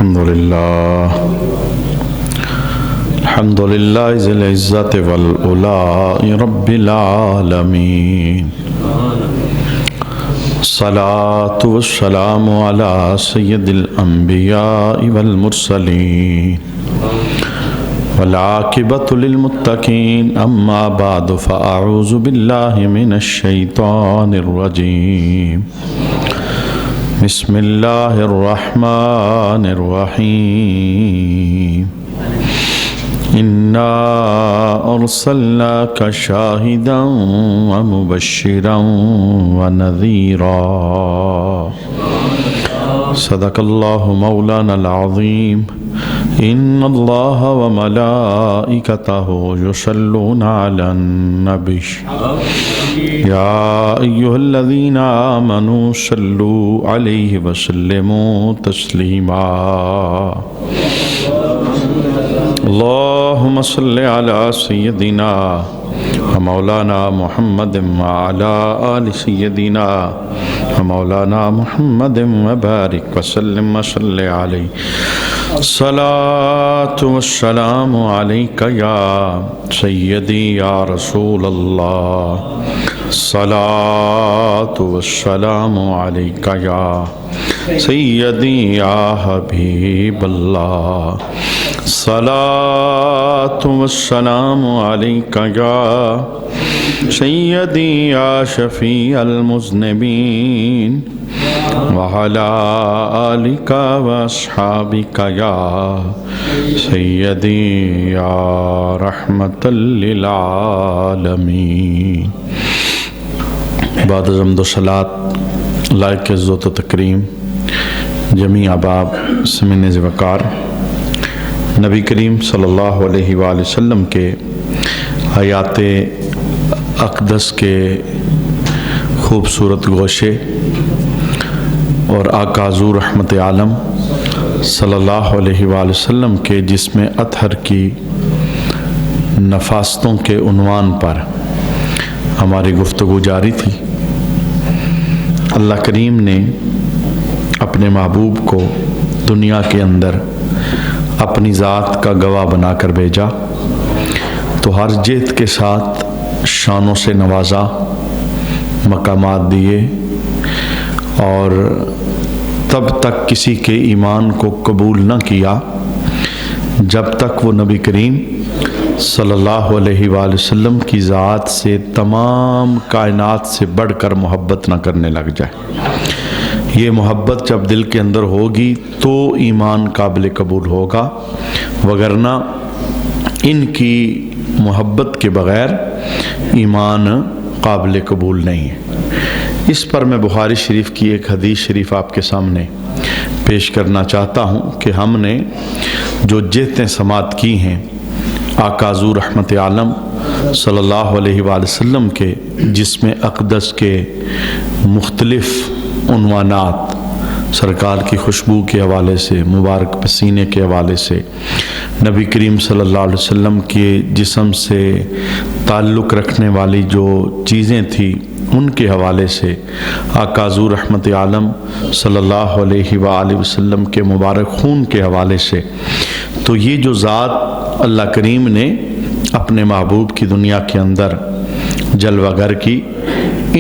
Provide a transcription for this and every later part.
الحمد لله ذي العزة والعلا رب العالمين الصلاة والسلام على سيد الأنبياء والمرسلين والعاقبة للمتقين أما بعد فأعوذ بالله من الشيطان الرجيم بسم الله الرحمن الرحيم إنا أرسلناك شاهدا ومبشرا ونذيرا صدق الله مولانا العظيم إن الله وملائكته يصلون على النبي يا أيها الذين آمنوا صلوا عليه وسلموا تسليما اللهم صل على سيدنا ومولانا محمد وعلى آل سيدنا ومولانا محمد وبارك وسلم وصل عليه الصلاة والسلام عليك يا سيدي يا رسول الله الصلاة والسلام عليك يا سيدي يا حبيب الله الصلاة والسلام عليك يا سيدي يا شفيع المذنبين وعلى آلك وأصحابك يا سيدي يا رحمة للعالمين بعد حمد و صلاة لائق عزت و تکریم جمیع احباب سمن وقار نبی کریم صلی اللہ علیہ وآلہ وسلم کے حیات اقدس کے خوبصورت گوشے اور آقا حضور رحمت عالم صلی اللہ علیہ وآلہ وسلم کے جسم اطہر کی نفاستوں کے عنوان پر ہماری گفتگو جاری تھی۔ اللہ کریم نے اپنے محبوب کو دنیا کے اندر اپنی ذات کا گواہ بنا کر بھیجا تو ہر جہت کے ساتھ شانوں سے نوازا، مقامات دیے، اور تب تک کسی کے ایمان کو قبول نہ کیا جب تک وہ نبی کریم صلی اللہ علیہ وآلہ وسلم کی ذات سے تمام کائنات سے بڑھ کر محبت نہ کرنے لگ جائے۔ یہ محبت جب دل کے اندر ہوگی تو ایمان قابل قبول ہوگا، وگرنہ ان کی محبت کے بغیر ایمان قابل قبول نہیں ہے۔ اس پر میں بخاری شریف کی ایک حدیث شریف آپ کے سامنے پیش کرنا چاہتا ہوں کہ ہم نے جو جہتیں سماعت کی ہیں آقا حضور رحمت عالم صلی اللہ علیہ وآلہ وسلم کے جسم اقدس کے مختلف عنوانات، سرکار کی خوشبو کے حوالے سے، مبارک پسینے کے حوالے سے، نبی کریم صلی اللہ علیہ وسلم کے جسم سے تعلق رکھنے والی جو چیزیں تھیں ان کے حوالے سے، آقا حضور رحمت عالم صلی اللہ علیہ وآلہ وسلم کے مبارک خون کے حوالے سے، تو یہ جو ذات اللہ کریم نے اپنے محبوب کی دنیا کے اندر جلوہ گر کی،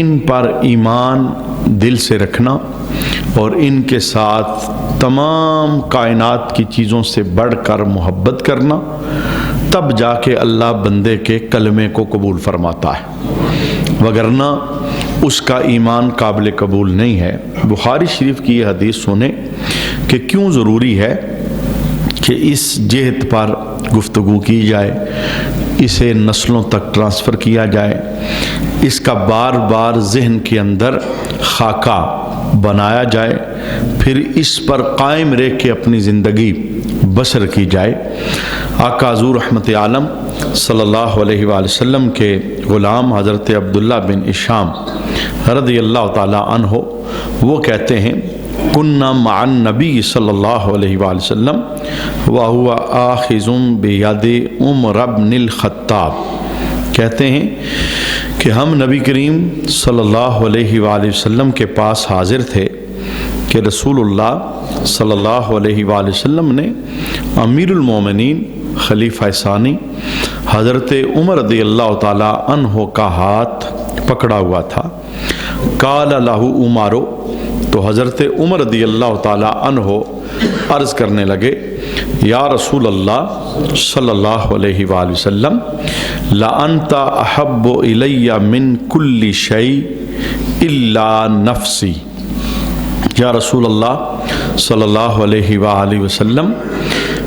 ان پر ایمان دل سے رکھنا اور ان کے ساتھ تمام کائنات کی چیزوں سے بڑھ کر محبت کرنا، تب جا کے اللہ بندے کے کلمے کو قبول فرماتا ہے، وگرنہ اس کا ایمان قابل قبول نہیں ہے۔ بخاری شریف کی یہ حدیث سنیں کہ کیوں ضروری ہے کہ اس جہت پر گفتگو کی جائے، اسے نسلوں تک ٹرانسفر کیا جائے، اس کا بار بار ذہن کے اندر خاکہ بنایا جائے، پھر اس پر قائم رہ کے اپنی زندگی بسر کی جائے۔ آقا حضور رحمت عالم صلی اللہ علیہ وآلہ وسلم کے غلام حضرت عبداللہ بن اشام رضی اللہ تعالی عنہ وہ کہتے ہیں کننا مع النبی صلی اللہ علیہ وآلہ وسلم وہو آخذ بید عمر بن الخطاب، کہتے ہیں کہ ہم نبی کریم صلی اللہ علیہ وآلہ وسلم کے پاس حاضر تھے کہ رسول اللہ صلی اللہ علیہ وآلہ وسلم نے امیر المومنین خلیفہ ثانی حضرت عمر رضی اللہ تعالی عنہ کا ہاتھ پکڑا ہوا تھا. قال لہ عمر، تو حضرت عمر رضی اللہ تعالی عنہ عرض کرنے لگے یا رسول اللہ صلی اللہ علیہ وآلہ وسلم لأنت احب الی من کل شیء الا نفسی. یا رسول اللہ صلی اللہ علیہ وآلہ وسلم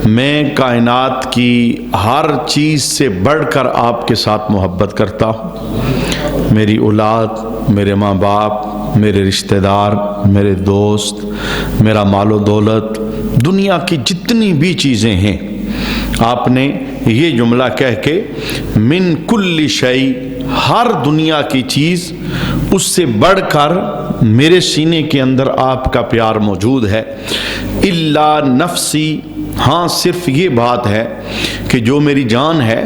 میں کائنات کی ہر چیز سے بڑھ کر آپ کے ساتھ محبت کرتا ہوں. میری اولاد، میرے ماں باپ، میرے رشتہ دار، میرے دوست، میرا مال و دولت، دنیا کی جتنی بھی چیزیں ہیں. آپ نے یہ جملہ کہہ کے من کل شیء، ہر دنیا کی چیز، اس سے بڑھ کر میرے سینے کے اندر آپ کا پیار موجود ہے. الا نفسی، ہاں صرف یہ بات ہے کہ جو میری جان ہے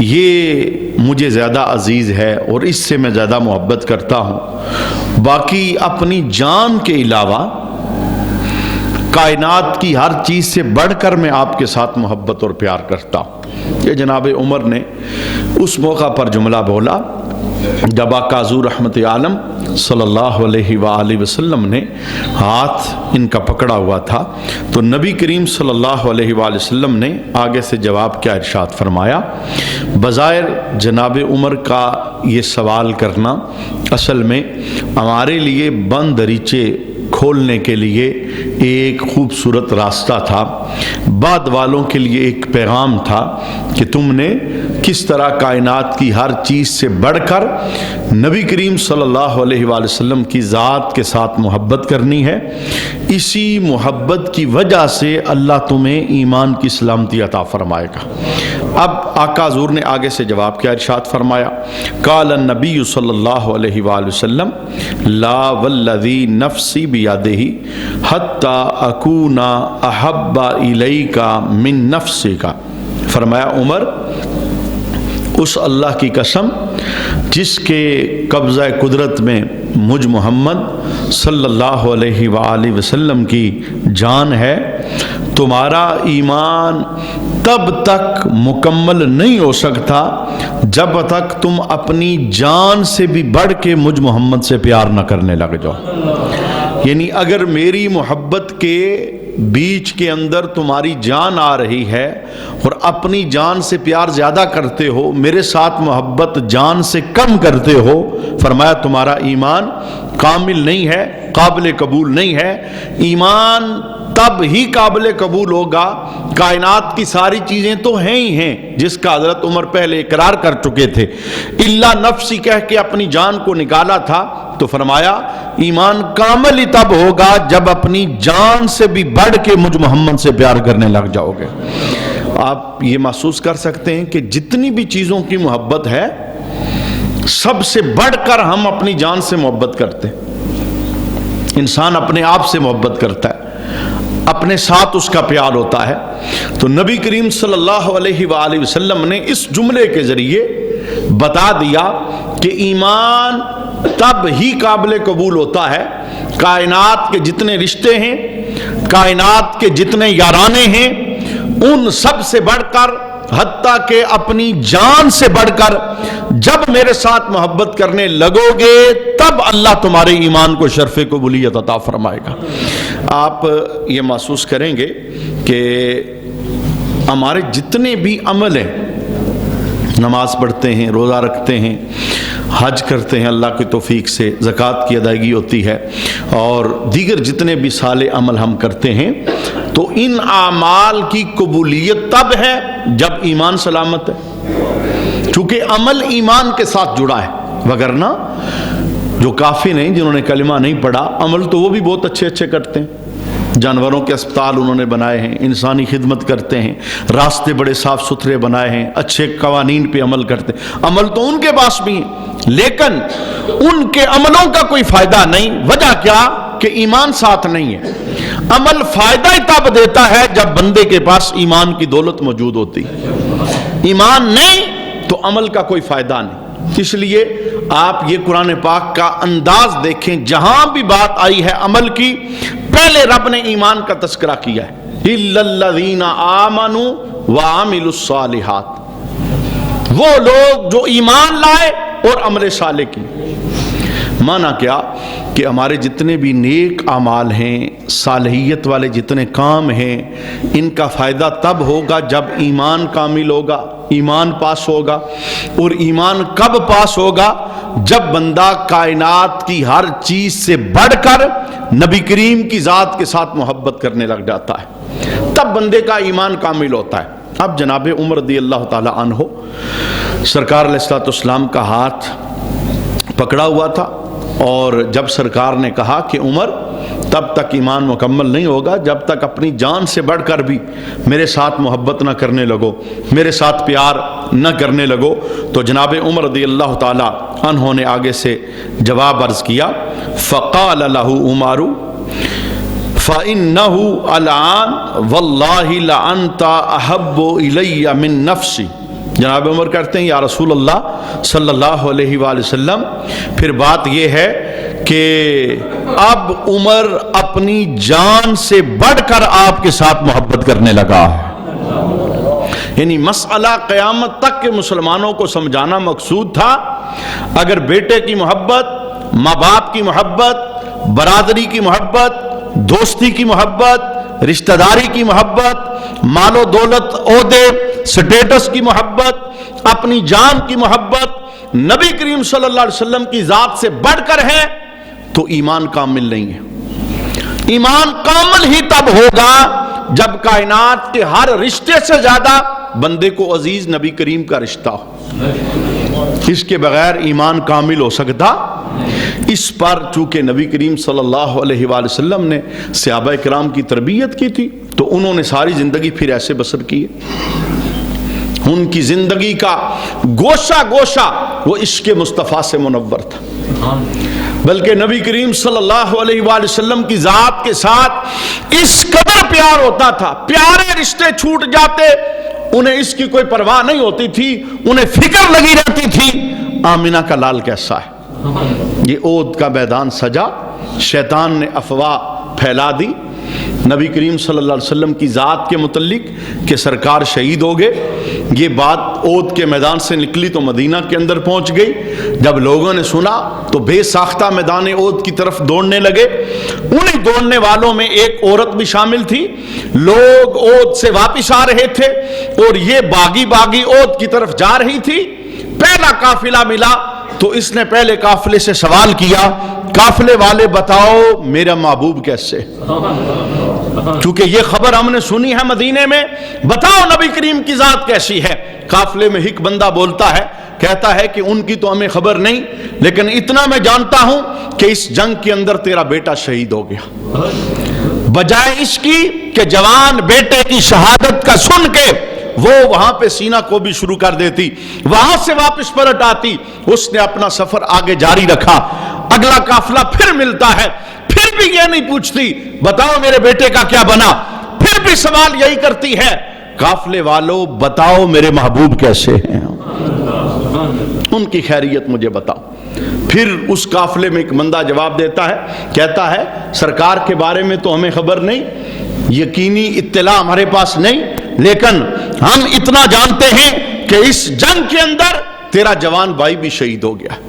یہ مجھے زیادہ عزیز ہے اور اس سے میں زیادہ محبت کرتا ہوں. باقی اپنی جان کے علاوہ کائنات کی ہر چیز سے بڑھ کر میں آپ کے ساتھ محبت اور پیار کرتا ہوں. یہ جناب عمر نے اس موقع پر جملہ بولا جب آقا حضور رحمت عالم صلی اللہ علیہ وآلہ وسلم نے ہاتھ ان کا پکڑا ہوا تھا. تو نبی کریم صلی اللہ علیہ وآلہ وسلم نے آگے سے جواب کیا ارشاد فرمایا. بظاہر جناب عمر کا یہ سوال کرنا اصل میں ہمارے لیے بند دریچے کھولنے کے لیے ایک خوبصورت راستہ تھا، بعد والوں کے لیے ایک پیغام تھا کہ تم نے کس طرح کائنات کی ہر چیز سے بڑھ کر نبی کریم صلی اللہ علیہ وآلہ وسلم کی ذات کے ساتھ محبت کرنی ہے. اسی محبت کی وجہ سے اللہ تمہیں ایمان کی سلامتی عطا فرمائے گا. اب آقا حضور نے آگے سے جواب کیا ارشاد فرمایا. قال النبی صلی اللہ علیہ وآلہ وسلم لا والذی نفسی بیدہ حتی اکون احب الیک من نفسک. فرمایا عمر، اس اللہ کی قسم جس کے قبضہ قدرت میں مجھ محمد صلی اللہ علیہ وآلہ وسلم کی جان ہے، تمہارا ایمان تب تک مکمل نہیں ہو سکتا جب تک تم اپنی جان سے بھی بڑھ کے مجھ محمد سے پیار نہ کرنے لگ جاؤ. یعنی اگر میری محبت کے بیچ کے اندر تمہاری جان آ رہی ہے اور اپنی جان سے پیار زیادہ کرتے ہو، میرے ساتھ محبت جان سے کم کرتے ہو، فرمایا تمہارا ایمان کامل نہیں ہے، قابل قبول نہیں ہے. ایمان تب ہی قابل قبول ہوگا، کائنات کی ساری چیزیں تو ہیں ہی ہیں جس کا حضرت عمر پہلے اقرار کر چکے تھے. الا نفسی کہہ کے اپنی جان کو نکالا تھا، تو فرمایا ایمان کامل ہی تب ہوگا جب اپنی جان سے بھی بڑھ کے مجھ محمد سے پیار کرنے لگ جاؤ گے. آپ یہ محسوس کر سکتے ہیں کہ جتنی بھی چیزوں کی محبت ہے سب سے بڑھ کر ہم اپنی جان سے محبت کرتے ہیں. انسان اپنے آپ سے محبت کرتا ہے، اپنے ساتھ اس کا پیار ہوتا ہے. تو نبی کریم صلی اللہ علیہ وآلہ وسلم نے اس جملے کے ذریعے بتا دیا کہ ایمان تب ہی قابل قبول ہوتا ہے. کائنات کے جتنے رشتے ہیں، کائنات کے جتنے یارانے ہیں، ان سب سے بڑھ کر، حتیٰ کہ اپنی جان سے بڑھ کر جب میرے ساتھ محبت کرنے لگو گے تب اللہ تمہارے ایمان کو شرف قبولیت عطا فرمائے گا. آپ یہ محسوس کریں گے کہ ہمارے جتنے بھی عمل ہیں، نماز پڑھتے ہیں، روزہ رکھتے ہیں، حج کرتے ہیں اللہ کی توفیق سے، زکوٰۃ کی ادائیگی ہوتی ہے، اور دیگر جتنے بھی صالح عمل ہم کرتے ہیں، تو ان اعمال کی قبولیت تب ہے جب ایمان سلامت ہے. چونکہ عمل ایمان کے ساتھ جڑا ہے، وگرنہ جو کافر ہیں جنہوں نے کلمہ نہیں پڑھا، عمل تو وہ بھی بہت اچھے اچھے کرتے ہیں. جانوروں کے اسپتال انہوں نے بنائے ہیں، انسانی خدمت کرتے ہیں، راستے بڑے صاف ستھرے بنائے ہیں، اچھے قوانین پہ عمل کرتے ہیں. عمل تو ان کے پاس بھی ہیں، لیکن ان کے عملوں کا کوئی فائدہ نہیں. وجہ کیا؟ کہ ایمان ساتھ نہیں ہے. عمل فائدہ ہی تب دیتا ہے جب بندے کے پاس ایمان کی دولت موجود ہوتی ہے. ایمان نہیں تو عمل کا کوئی فائدہ نہیں. اس لیے آپ یہ قرآن پاک کا انداز دیکھیں، جہاں بھی بات آئی ہے عمل کی، پہلے رب نے ایمان کا تذکرہ کیا ہے، اِلَّا الَّذِينَ آمَنُوا وَعَمِلُوا الصَّالِحَاتِ، وہ لوگ جو ایمان لائے اور عمل صالح کی۔ مانا کیا کہ ہمارے جتنے بھی نیک اعمال ہیں، صالحیت والے جتنے کام ہیں، ان کا فائدہ تب ہوگا جب ایمان کامل ہوگا، ایمان پاس ہوگا۔ اور ایمان کب پاس ہوگا؟ جب بندہ کائنات کی ہر چیز سے بڑھ کر نبی کریم کی ذات کے ساتھ محبت کرنے لگ جاتا ہے، تب بندے کا ایمان کامل ہوتا ہے۔ اب جناب عمر رضی اللہ تعالی عنہ سرکار علیہ الصلوۃ والسلام کا ہاتھ پکڑا ہوا تھا، اور جب سرکار نے کہا کہ عمر تب تک ایمان مکمل نہیں ہوگا جب تک اپنی جان سے بڑھ کر بھی میرے ساتھ محبت نہ کرنے لگو، میرے ساتھ پیار نہ کرنے لگو، تو جناب عمر رضی اللہ تعالی عنہ نے آگے سے جواب عرض کیا، فقال له عمر فإنه الآن واللہ لأنت احب الی من نفسی۔ جناب عمر کہتے ہیں یا رسول اللہ صلی اللہ علیہ وآلہ وسلم، پھر بات یہ ہے کہ اب عمر اپنی جان سے بڑھ کر آپ کے ساتھ محبت کرنے لگا ہے۔ یعنی مسئلہ قیامت تک کے مسلمانوں کو سمجھانا مقصود تھا، اگر بیٹے کی محبت، ماں باپ کی محبت، برادری کی محبت، دوستی کی محبت، رشتہ داری کی محبت، مال و دولت، عہدے، سٹیٹس کی محبت، اپنی جان کی محبت نبی کریم صلی اللہ علیہ وسلم کی ذات سے بڑھ کر ہے تو ایمان کامل نہیں ہے۔ ایمان کامل ہی تب ہوگا جب کائنات کے ہر رشتے سے زیادہ بندے کو عزیز نبی کریم کا رشتہ ہو، اس کے بغیر ایمان کامل ہو سکتا۔ اس پر چونکہ نبی کریم صلی اللہ علیہ وآلہ وسلم نے صحابہ کرام کی تربیت کی تھی تو انہوں نے ساری زندگی پھر ایسے بسر کی ہے۔ ان کی زندگی کا گوشہ گوشہ وہ عشق مصطفیٰ سے منور تھا، بلکہ نبی کریم صلی اللہ علیہ وآلہ وسلم کی ذات کے ساتھ اس قدر پیار ہوتا تھا، پیارے رشتے چھوٹ جاتے انہیں اس کی کوئی پرواہ نہیں ہوتی تھی، انہیں فکر لگی رہتی تھی آمنہ کا لال کیسا ہے۔ یہ اود کا میدان سجا، شیطان نے افواہ پھیلا دی نبی کریم صلی اللہ علیہ وسلم کی ذات کے متعلق کہ سرکار شہید ہو گئے۔ یہ بات اود کے میدان سے نکلی تو مدینہ کے اندر پہنچ گئی۔ جب لوگوں نے سنا تو بے ساختہ میدان اود کی طرف دوڑنے لگے۔ انہیں دوڑنے والوں میں ایک عورت بھی شامل تھی۔ لوگ اود سے واپس آ رہے تھے اور یہ باغی باغی اود کی طرف جا رہی تھی۔ پہلا قافلہ ملا تو اس نے پہلے قافلے سے سوال کیا، قافلے والے بتاؤ میرا محبوب کیسے؟ چونکہ یہ خبر ہم نے سنی ہے مدینے میں، بتاؤ نبی کریم کی ذات کیسی ہے؟ قافلے میں ایک بندہ بولتا ہے، کہتا ہے کہ ان کی تو ہمیں خبر نہیں، لیکن اتنا میں جانتا ہوں کہ اس جنگ کے اندر تیرا بیٹا شہید ہو گیا۔ بجائے اس کی کہ جوان بیٹے کی شہادت کا سن کے وہ وہاں پہ سینہ کو بھی شروع کر دیتی، وہاں سے واپس پلٹ آتی، اس نے اپنا سفر آگے جاری رکھا۔ اگلا قافلہ پھر ملتا ہے، پھر بھی یہ نہیں پوچھتی بتاؤ میرے بیٹے کا کیا بنا، پھر بھی سوال یہی کرتی ہے قافلے والوں بتاؤ میرے محبوب کیسے ہیں، ان کی خیریت مجھے بتاؤ۔ پھر اس قافلے میں ایک بندہ جواب دیتا ہے، کہتا ہے سرکار کے بارے میں تو ہمیں خبر نہیں، یقینی اطلاع ہمارے پاس نہیں، لیکن ہم اتنا جانتے ہیں کہ اس جنگ کے اندر تیرا جوان بھائی بھی شہید ہو گیا۔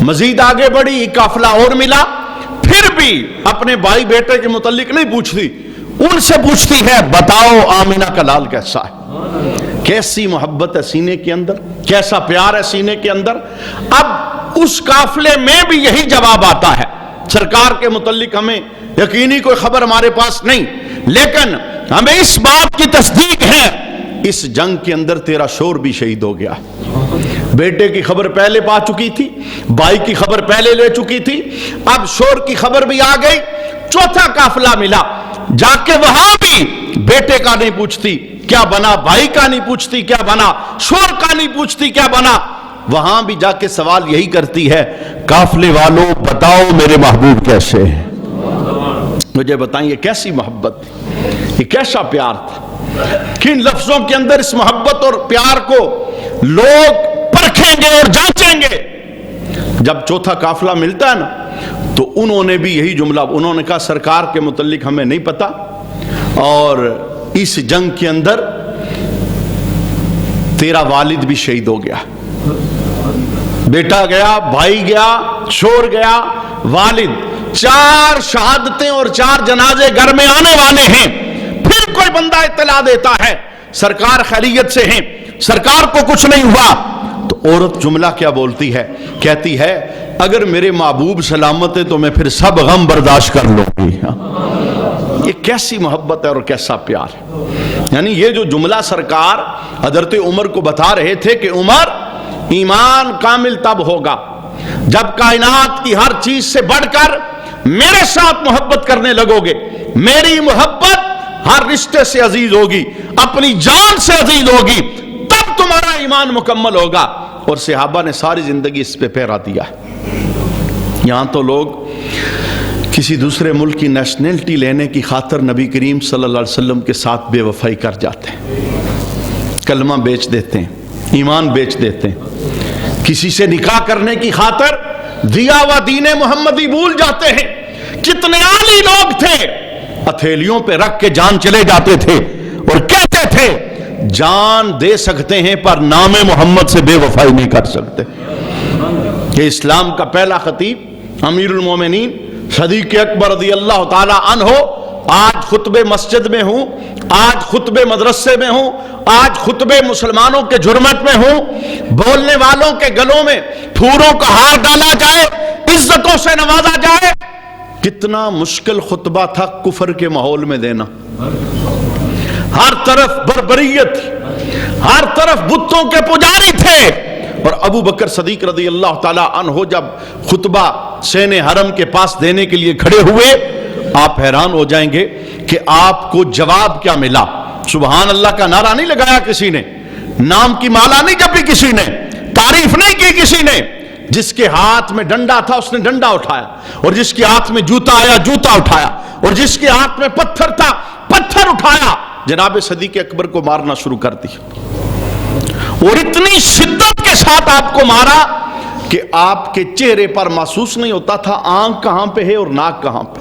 مزید آگے بڑھی، قافلہ اور ملا، پھر بھی اپنے بھائی بیٹے کے متعلق نہیں پوچھتی، ان سے پوچھتی ہے بتاؤ آمنہ کا لال کیسا ہے؟ کیسی محبت ہے سینے کے اندر، کیسا پیار ہے سینے کے اندر۔ اب اس قافلے میں بھی یہی جواب آتا ہے، سرکار کے متعلق ہمیں یقینی کوئی خبر ہمارے پاس نہیں، لیکن ہمیں اس بات کی تصدیق ہے اس جنگ کے اندر تیرا شور بھی شہید ہو گیا۔ بیٹے کی خبر پہلے پا چکی تھی، بھائی کی خبر پہلے لے چکی تھی، اب شور کی خبر بھی آ گئی۔ چوتھا قافلہ ملا، جا کے وہاں بھی بیٹے کا نہیں پوچھتی کیا بنا، بھائی کا نہیں پوچھتی کیا بنا، شور کا نہیں پوچھتی کیا بنا، وہاں بھی جا کے سوال یہی کرتی ہے قافلے والوں بتاؤ میرے محبوب کیسے ہیں۔ مجھے بتائیں یہ کیسی محبت تھی، یہ کیسا پیار تھا، کن لفظوں کے اندر اس محبت اور پیار کو لوگ پرکھ پرکھیں گے اور جانچیں گے۔ جب چوتھا قافلہ ملتا ہے نا تو انہوں نے بھی یہی جملہ، انہوں نے کہا سرکار کے متعلق ہمیں نہیں پتا، اور اس جنگ کے اندر تیرا والد بھی شہید ہو گیا، بیٹا گیا، بھائی گیا، شور گیا، والد، 4 شہادتیں اور 4 جنازے گھر میں آنے والے ہیں۔ پھر کوئی بندہ اطلاع دیتا ہے سرکار خیریت سے ہیں، سرکار کو کچھ نہیں ہوا، تو عورت جملہ کیا بولتی ہے؟ کہتی ہے اگر میرے محبوب سلامت ہے تو میں پھر سب غم برداشت کر لوں گی۔ یہ کیسی محبت ہے اور کیسا پیار ہے۔ یعنی یہ جو جملہ سرکار حضرت عمر کو بتا رہے تھے کہ عمر، ایمان کامل تب ہوگا جب کائنات کی ہر چیز سے بڑھ کر میرے ساتھ محبت کرنے لگو گے، میری محبت ہر رشتے سے عزیز ہوگی، اپنی جان سے عزیز ہوگی، تب تمہارا ایمان مکمل ہوگا۔ اور صحابہ نے ساری زندگی اس پہ پہرا دیا ہے۔ یہاں تو لوگ کسی دوسرے ملک کی نیشنلٹی لینے کی خاطر نبی کریم صلی اللہ علیہ وسلم کے ساتھ بے وفائی کر جاتے ہیں، کلمہ بیچ دیتے ہیں، ایمان بیچ دیتے ہیں، کسی سے نکاح کرنے کی خاطر دیا ہوا دین محمدی بھول جاتے ہیں۔ کتنے عالی لوگ تھے، ہتھیلیوں پہ رکھ کے جان چلے جاتے تھے اور کہتے تھے جان دے سکتے ہیں پر نام محمد سے بے وفائی نہیں کر سکتے۔ یہ اسلام کا پہلا خطیب امیر المومنین صدیق اکبر رضی اللہ تعالی عنہ آج خطبے مسجد میں ہوں، آج خطبے مدرسے میں ہوں، آج خطبے مسلمانوں کے جرمت میں ہوں، بولنے والوں کے گلوں میں پھولوں کا ہار ڈالا جائے، عزتوں سے نوازا جائے۔ کتنا مشکل خطبہ تھا کفر کے ماحول میں دینا، ہر طرف بربریت، ہر طرف بتوں کے پجاری تھے، اور ابو بکر صدیق رضی اللہ تعالی عنہ جب خطبہ سین حرم کے پاس دینے کے لیے کھڑے ہوئے، آپ حیران ہو جائیں گے کہ آپ کو جواب کیا ملا۔ سبحان اللہ کا نعرہ نہیں لگایا کسی نے، نام کی مالا نہیں جپی کسی نے، تعریف نہیں کی کسی نے، جس کے ہاتھ میں ڈنڈا تھا اس نے ڈنڈا اٹھایا، اور جس کے ہاتھ میں جوتا آیا جوتا اٹھایا، اور جس کے ہاتھ میں پتھر تھا پتھر اٹھایا، جناب صدیق اکبر کو مارنا شروع کر دیا، اور اتنی شدت کے ساتھ آپ کو مارا کہ آپ کے چہرے پر محسوس نہیں ہوتا تھا آنکھ کہاں پہ ہے اور ناک کہاں پہ،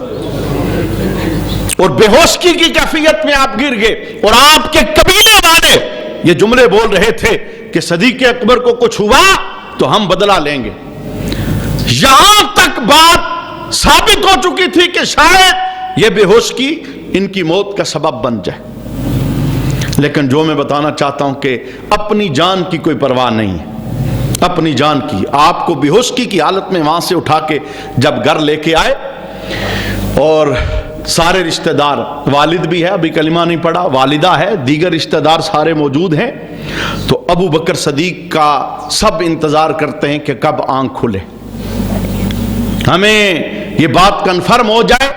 اور بے ہوشی کی کیفیت میں آپ گر گئے، اور آپ کے قبیلے والے یہ جملے بول رہے تھے کہ صدیق اکبر کو کچھ ہوا تو ہم بدلہ لیں گے۔ یہاں تک بات ثابت ہو چکی تھی کہ شاید یہ بے ہوشی ان کی موت کا سبب بن جائے، لیکن جو میں بتانا چاہتا ہوں کہ اپنی جان کی کوئی پرواہ نہیں ہے، اپنی جان کی۔ آپ کو بے ہوشی کی حالت میں وہاں سے اٹھا کے جب گھر لے کے آئے، اور سارے رشتہ دار، والد بھی ہے ابھی کلمہ نہیں پڑھا، والدہ ہے، دیگر رشتہ دار سارے موجود ہیں، تو ابو بکر صدیق کا سب انتظار کرتے ہیں کہ کب آنکھ کھلے، ہمیں یہ بات کنفرم ہو جائے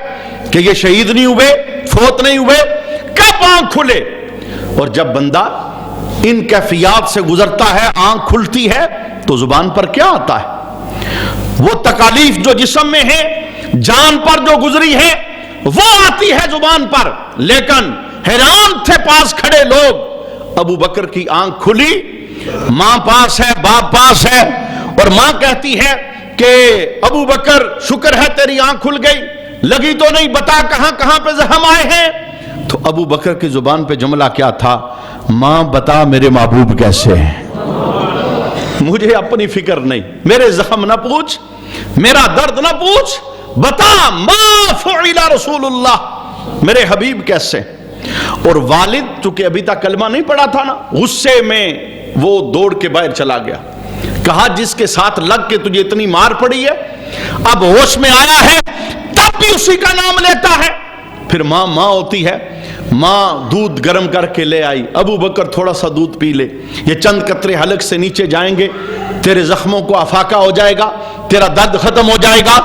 کہ یہ شہید نہیں ہوئے، فوت نہیں ہوئے، کب آنکھ کھلے۔ اور جب بندہ ان کیفیات سے گزرتا ہے، آنکھ کھلتی ہے تو زبان پر کیا آتا ہے؟ وہ تکالیف جو جسم میں ہے، جان پر جو گزری ہے، وہ آتی ہے زبان پر۔ لیکن حیران تھے پاس کھڑے لوگ، ابو بکر کی آنکھ کھلی، ماں پاس ہے، باپ پاس ہے، اور ماں کہتی ہے کہ ابو بکر شکر ہے تیری آنکھ کھل گئی، لگی تو نہیں، بتا کہاں کہاں پہ زخم آئے ہیں۔ تو ابو بکر کی زبان پہ جملہ کیا تھا؟ ماں بتا میرے محبوب کیسے ہیں، مجھے اپنی فکر نہیں، میرے زخم نہ پوچھ، میرا درد نہ پوچھ، بتا ما فعل رسول اللہ، میرے حبیب کیسے۔ اور والد چونکہ ابھی تک کلمہ نہیں پڑھا تھا نا، غصے میں وہ دوڑ کے باہر چلا گیا، کہا جس کے ساتھ لگ کے تجھے اتنی مار پڑی ہے، اب ہوش میں آیا ہے تب بھی اسی کا نام لیتا ہے۔ پھر ماں ہوتی ہے، ماں دودھ گرم کر کے لے آئی، ابو بکر تھوڑا سا دودھ پی لے، یہ چند قطرے حلق سے نیچے جائیں گے، تیرے زخموں کو افاقہ ہو جائے گا، تیرا درد ختم ہو جائے گا۔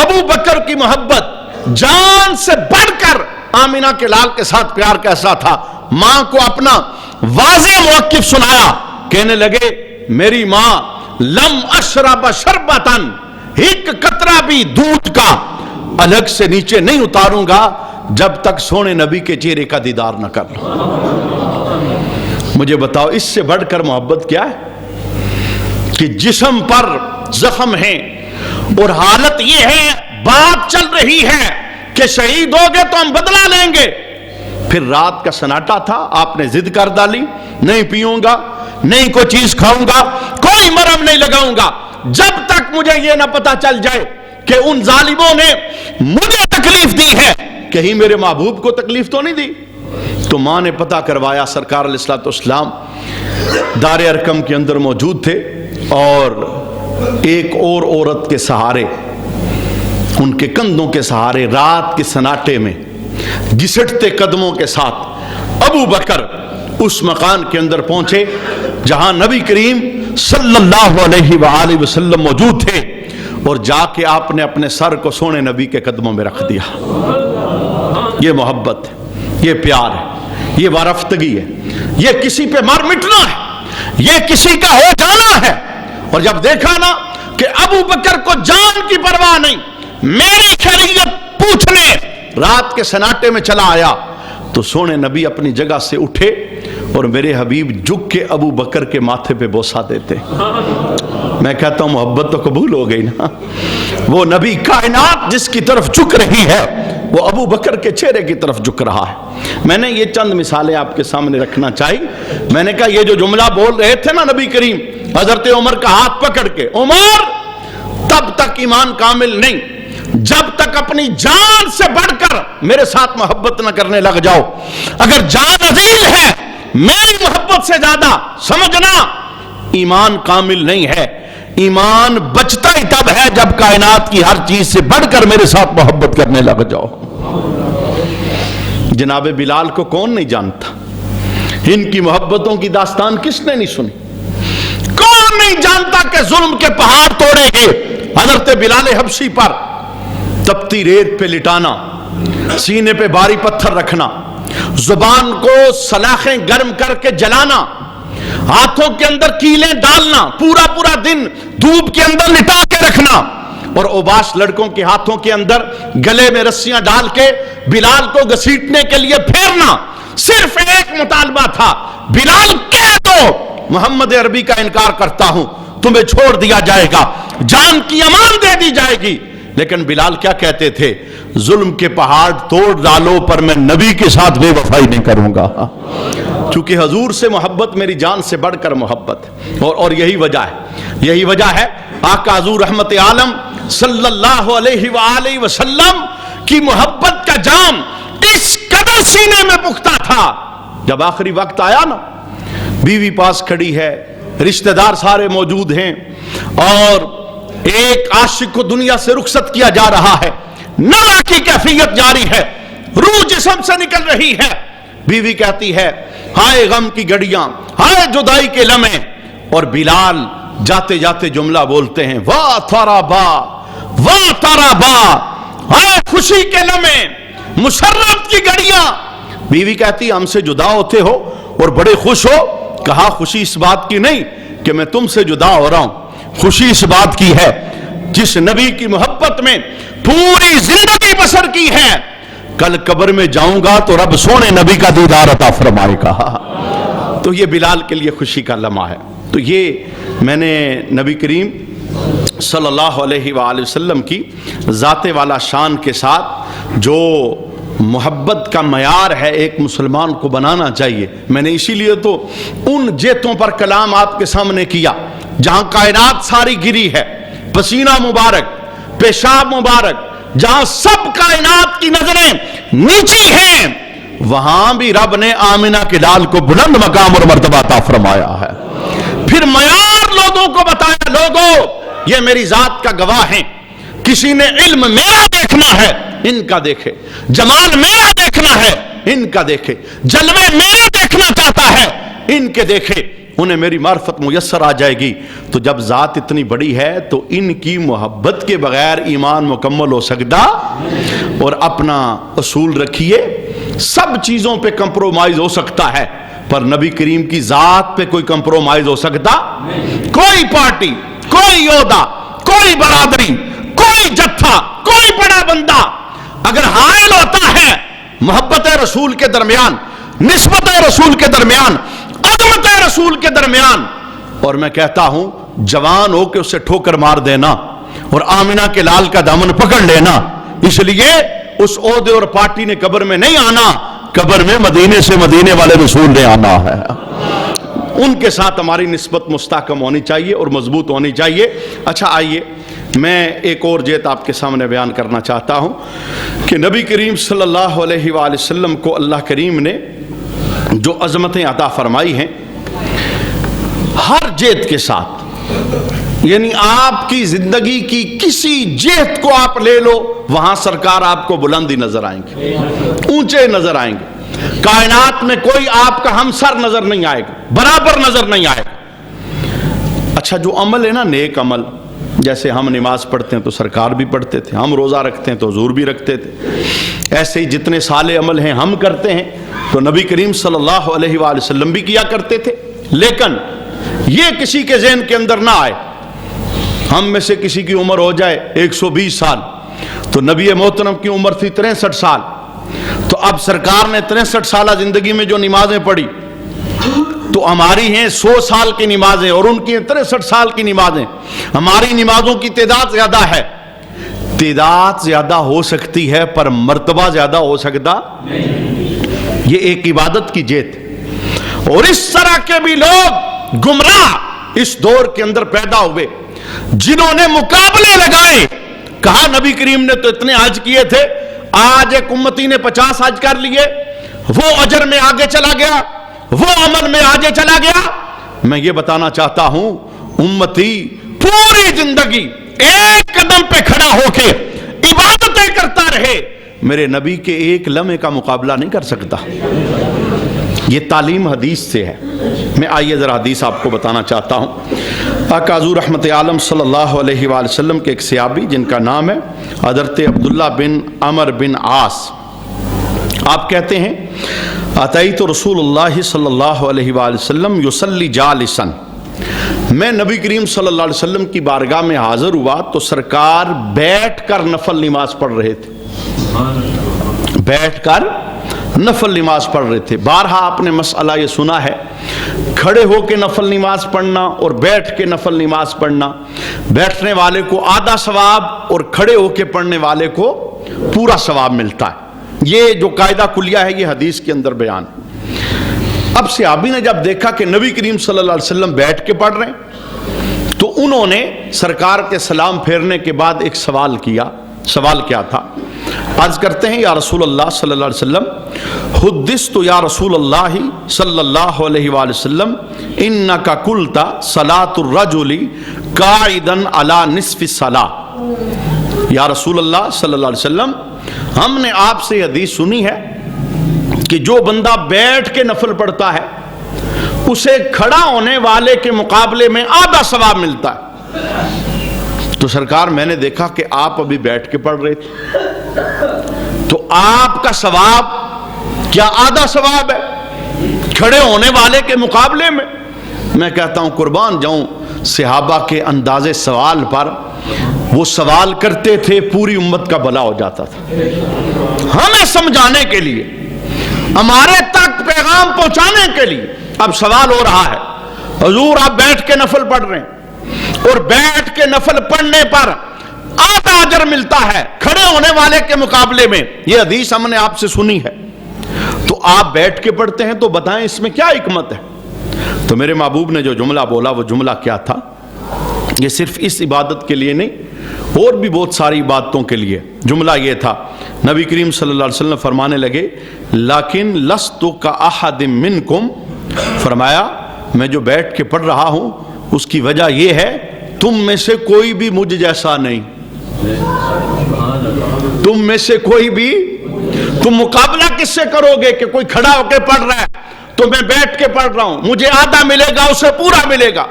ابو بکر کی محبت جان سے بڑھ کر آمینہ کے لال کے ساتھ پیار کیسا تھا۔ ماں کو اپنا واضح موقف سنایا، کہنے لگے میری ماں لم اشرب شربتن، ایک قطرہ بھی دودھ کا الگ سے نیچے نہیں اتاروں گا جب تک سونے نبی کے چہرے کا دیدار نہ کر لوں۔ مجھے بتاؤ اس سے بڑھ کر محبت کیا ہے؟ کہ جسم پر زخم ہے اور حالت یہ ہے، بات چل رہی ہے کہ شہید ہو گئے تو ہم بدلہ لیں گے. پھر رات کا سناٹا تھا، آپ نے ضد کر ڈالی، نہیں پیوں گا، نہیں کوئی چیز کھاؤں گا، کوئی مرہم نہیں لگاؤں گا جب تک مجھے یہ نہ پتا چل جائے کہ ان ظالموں نے مجھے تکلیف دی ہے، کہیں میرے محبوب کو تکلیف تو نہیں دی. تو ماں نے پتہ کروایا، سرکار علیہ الصلوۃ والسلام دار ارقم کے اندر موجود تھے اور ایک اور عورت کے سہارے، ان کے کندھوں کے سہارے رات کے سناٹے میں گھسٹتے قدموں کے ساتھ ابو بکر اس مکان کے اندر پہنچے جہاں نبی کریم صلی اللہ علیہ وآلہ وسلم موجود تھے، اور جا کے آپ نے اپنے سر کو سونے نبی کے قدموں میں رکھ دیا. یہ محبت ہے، یہ پیار ہے، یہ وارفتگی ہے، یہ کسی پہ مر مٹنا ہے، یہ کسی کا ہو جانا ہے. اور جب دیکھا نا کہ ابو بکر کو جان کی پرواہ نہیں، میری خیریت پوچھنے رات کے سناٹے میں چلا آیا، تو سونے نبی اپنی جگہ سے اٹھے اور میرے حبیب جھک کے ابو بکر کے ماتھے پہ بوسہ دیتے. میں کہتا ہوں محبت تو قبول ہو گئی نا. وہ نبی کائنات جس کی طرف جھک رہی ہے وہ ابو بکر کے چہرے کی طرف جھک رہا ہے. میں نے یہ چند مثالیں آپ کے سامنے رکھنا چاہی. میں نے کہا یہ جو جملہ بول رہے تھے نا نبی کریم حضرت عمر کا ہاتھ پکڑ کے، عمر تب تک ایمان کامل نہیں جب تک اپنی جان سے بڑھ کر میرے ساتھ محبت نہ کرنے لگ جاؤ. اگر جان عزیز ہے میری محبت سے زیادہ، سمجھنا ایمان کامل نہیں ہے. ایمان بچتا ہی تب ہے جب کائنات کی ہر چیز سے بڑھ کر میرے ساتھ محبت کرنے لگ جاؤ. جناب بلال کو کون نہیں جانتا؟ ان کی محبتوں کی داستان کس نے نہیں سنی؟ کون نہیں جانتا کہ ظلم کے پہاڑ توڑے گئے حضرت بلال حبشی پر، تپتی ریت پہ لٹانا، سینے پہ بھاری پتھر رکھنا، زبان کو سلاخیں گرم کر کے جلانا، ہاتھوں کے اندر کیلیں ڈالنا، پورا پورا دن دھوپ کے اندر لٹا کے رکھنا، اور اوباش لڑکوں کے ہاتھوں کے اندر گلے میں رسیاں ڈال کے بلال کو گھسیٹنے کے لیے پھیرنا. صرف ایک مطالبہ تھا، بلال کہہ دو محمد عربی کا انکار کرتا ہوں، تمہیں چھوڑ دیا جائے گا، جان کی امان دے دی جائے گی. لیکن بلال کیا کہتے تھے؟ ظلم کے پہاڑ توڑ ڈالو پر میں نبی کے ساتھ بے وفائی نہیں کروں گا. چونکہ حضور سے محبت میری جان سے بڑھ کر محبت ہے. اور یہی وجہ ہے آقا حضور رحمت عالم صلی اللہ علیہ وآلہ وسلم کی محبت کا جام اس قدر سینے میں پختہ تھا. جب آخری وقت آیا نا، بیوی پاس کھڑی ہے، رشتہ دار سارے موجود ہیں، اور ایک عاشق کو دنیا سے رخصت کیا جا رہا ہے، نوا کی کیفیت جاری ہے، روح جسم سے نکل رہی ہے. بیوی کہتی ہے ہائے غم کی گھڑیاں، ہائے جدائی کے لمحے. اور بلال جاتے جاتے جملہ بولتے ہیں، واہ تارا با، واہ تارا با، ہائے خوشی کے لمحے، مسرت کی گھڑیاں. بیوی کہتی ہم سے جدا ہوتے ہو اور بڑے خوش ہو. کہا خوشی اس بات کی نہیں کہ میں تم سے جدا ہو رہا ہوں، خوشی اس بات کی ہے جس نبی کی محبت میں پوری زندگی بسر کی ہے، کل قبر میں جاؤں گا تو رب سونے نبی کا دیدار عطا فرمائے گا. تو یہ بلال کے لیے خوشی کا لمحہ ہے. تو یہ میں نے نبی کریم صلی اللہ علیہ وآلہ وسلم کی ذات والا شان کے ساتھ جو محبت کا معیار ہے ایک مسلمان کو بنانا چاہیے. میں نے اسی لیے تو ان جیتوں پر کلام آپ کے سامنے کیا جہاں کائنات ساری گری ہے، پسینہ مبارک، پیشاب مبارک، جہاں سب کائنات کی نظریں نیچی ہیں، وہاں بھی رب نے آمنہ کے لال کو بلند مقام اور مرتبہ عطا فرمایا ہے. پھر معیار لوگوں کو بتایا، لوگوں یہ میری ذات کا گواہ ہیں، کسی نے علم میرا دیکھنا ہے ان کا دیکھے، جمال میرا دیکھنا ہے ان کا دیکھے، جلوے میرا دیکھنا چاہتا ہے ان کے دیکھے، انہیں میری معرفت میسر آ جائے گی. تو جب ذات اتنی بڑی ہے تو ان کی محبت کے بغیر ایمان مکمل ہو سکتا. اور اپنا اصول رکھیے، سب چیزوں پہ کمپرومائز ہو سکتا ہے پر نبی کریم کی ذات پہ کوئی کمپرومائز ہو سکتا؟ کوئی پارٹی، کوئی عہدہ، کوئی برادری، کوئی جتھا، کوئی بڑا بندہ اگر حائل ہوتا ہے محبت رسول کے درمیان، نسبت رسول کے درمیان، عظمت رسول کے درمیان، اور میں کہتا ہوں جوان ہو کے اسے ٹھوکر مار دینا اور آمنہ کے لال کا دامن پکڑ لینا، اس لیے اس عہدے اور پارٹی نے قبر میں نہیں آنا، قبر میں مدینے سے مدینے والے رسول نے آنا ہے۔ ان کے ساتھ ہماری نسبت مستحکم ہونی چاہیے اور مضبوط ہونی چاہیے۔ اچھا آئیے میں ایک اور جیت آپ کے سامنے بیان کرنا چاہتا ہوں کہ نبی کریم صلی اللہ علیہ وآلہ وسلم کو اللہ کریم نے جو عظمتیں عطا فرمائی ہیں ہر جیت کے ساتھ، یعنی آپ کی زندگی کی کسی جیت کو آپ لے لو وہاں سرکار آپ کو بلندی نظر آئیں گے، اونچے نظر آئیں گے، کائنات میں کوئی آپ کا ہمسر نظر نہیں آئے گا، برابر نظر نہیں آئے گا۔ اچھا جو عمل ہے نا نیک عمل، جیسے ہم نماز پڑھتے ہیں تو سرکار بھی پڑھتے تھے، ہم روزہ رکھتے ہیں تو حضور بھی رکھتے تھے، ایسے ہی جتنے صالح عمل ہیں ہم کرتے ہیں تو نبی کریم صلی اللہ علیہ وآلہ وسلم بھی کیا کرتے تھے۔ لیکن یہ کسی کے ذہن کے اندر نہ آئے، ہم میں سے کسی کی عمر ہو جائے 120 سال تو نبی محترم کی عمر تھی 63 سال، تو اب سرکار نے 63 سالہ زندگی میں جو نمازیں پڑھی تو ہماری ہیں 100 سال کی نمازیں اور ان کی 63 سال کی نمازیں، ہماری نمازوں کی تعداد زیادہ ہے، تعداد زیادہ ہو سکتی ہے پر مرتبہ زیادہ ہو سکتا نہیں۔ یہ ایک عبادت کی جیت ہے، اور اس طرح کے بھی لوگ گمراہ اس دور کے اندر پیدا ہوئے جنہوں نے مقابلے لگائے، کہا نبی کریم نے تو اتنے حج کیے تھے، آج ایک امتی نے 50 حج کر لیے، وہ اجر میں آگے چلا گیا، وہ عمل میں آگے چلا گیا۔ میں یہ بتانا چاہتا ہوں امتی پوری زندگی ایک قدم پہ کھڑا ہو کے عبادتیں کرتا رہے، میرے نبی کے ایک لمحے کا مقابلہ نہیں کر سکتا۔ یہ تعلیم حدیث سے ہے۔ میں آئیے ذرا حدیث آپ کو بتانا چاہتا ہوں۔ آقا حضور رحمت عالم صلی اللہ علیہ وآلہ وسلم کے ایک صحابی جن کا نام ہے حضرت عبداللہ بن عمر بن عاص، آپ کہتے ہیں اتیت رسول اللہ صلی اللہ علیہ وآلہ وسلم یصلی جالسا، میں نبی کریم صلی اللہ علیہ وسلم کی بارگاہ میں حاضر ہوا تو سرکار بیٹھ کر نفل نماز پڑھ رہے تھے، بیٹھ کر نفل نماز پڑھ رہے تھے۔ بارہا آپ نے مسئلہ یہ سنا ہے، کھڑے ہو کے نفل نماز پڑھنا اور بیٹھ کے نفل نماز پڑھنا، بیٹھنے والے کو آدھا ثواب اور کھڑے ہو کے پڑھنے والے کو پورا ثواب ملتا ہے۔ یہ جو قاعدہ کلیہ ہے یہ حدیث کے اندر بیان۔ اب صحابی نے جب دیکھا کہ نبی کریم صلی اللہ علیہ وسلم بیٹھ کے پڑھ رہے ہیں تو انہوں نے سرکار کے سلام پھیرنے کے بعد ایک سوال کیا۔ سوال کیا تھا؟ عرض کرتے ہیں یا رسول اللہ صلی اللہ علیہ وسلم حدثت یا رسول اللہ صلی اللہ علیہ وآلہ وسلم انکا قلتا صلاۃ الرجل قاعدا علی نصف الصلاۃ، یا رسول اللہ صلی اللہ علیہ وسلم ہم نے آپ سے حدیث سنی ہے کہ جو بندہ بیٹھ کے نفل پڑھتا ہے اسے کھڑا ہونے والے کے مقابلے میں آدھا ثواب ملتا ہے۔ تو سرکار میں نے دیکھا کہ آپ ابھی بیٹھ کے پڑھ رہے تھے، تو آپ کا ثواب کیا آدھا ثواب ہے کھڑے ہونے والے کے مقابلے میں؟ میں کہتا ہوں قربان جاؤں صحابہ کے انداز سوال پر، وہ سوال کرتے تھے پوری امت کا بھلا ہو جاتا تھا۔ ہمیں سمجھانے کے لیے، ہمارے تک پیغام پہنچانے کے لیے اب سوال ہو رہا ہے، حضور آپ بیٹھ کے نفل پڑھ رہے ہیں اور بیٹھ کے نفل پڑھنے پر آدھا اجر ملتا ہے کھڑے ہونے والے کے مقابلے میں، یہ حدیث ہم نے آپ سے سنی ہے، تو آپ بیٹھ کے پڑھتے ہیں تو بتائیں اس میں کیا حکمت ہے؟ تو میرے محبوب نے جو جملہ بولا وہ جملہ کیا تھا؟ یہ صرف اس عبادت کے لیے نہیں اور بھی بہت ساری عبادتوں کے لیے۔ جملہ یہ تھا، نبی کریم صلی اللہ علیہ وسلم فرمانے لگے لیکن لست کاحد منکم، فرمایا میں جو بیٹھ کے پڑھ رہا ہوں اس کی وجہ یہ ہے تم میں سے کوئی بھی مجھ جیسا نہیں، تم میں سے کوئی بھی، تم مقابلہ کس سے کرو گے کہ کوئی کھڑا ہو کے پڑھ رہا ہے تو میں بیٹھ کے پڑھ رہا ہوں، مجھے آدھا ملے گا اسے پورا ملے گا۔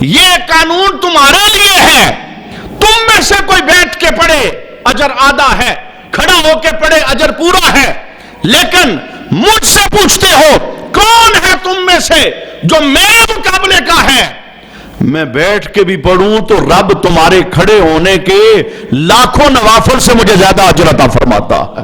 یہ قانون تمہارے لیے ہے، تم میں سے کوئی بیٹھ کے پڑھے اجر آدھا ہے، کھڑا ہو کے پڑھے اجر پورا ہے، لیکن مجھ سے پوچھتے ہو کون ہے تم میں سے جو میرے مقابلے کا ہے؟ میں بیٹھ کے بھی پڑھوں تو رب تمہارے کھڑے ہونے کے لاکھوں نوافل سے مجھے زیادہ اجر عطا فرماتا ہے۔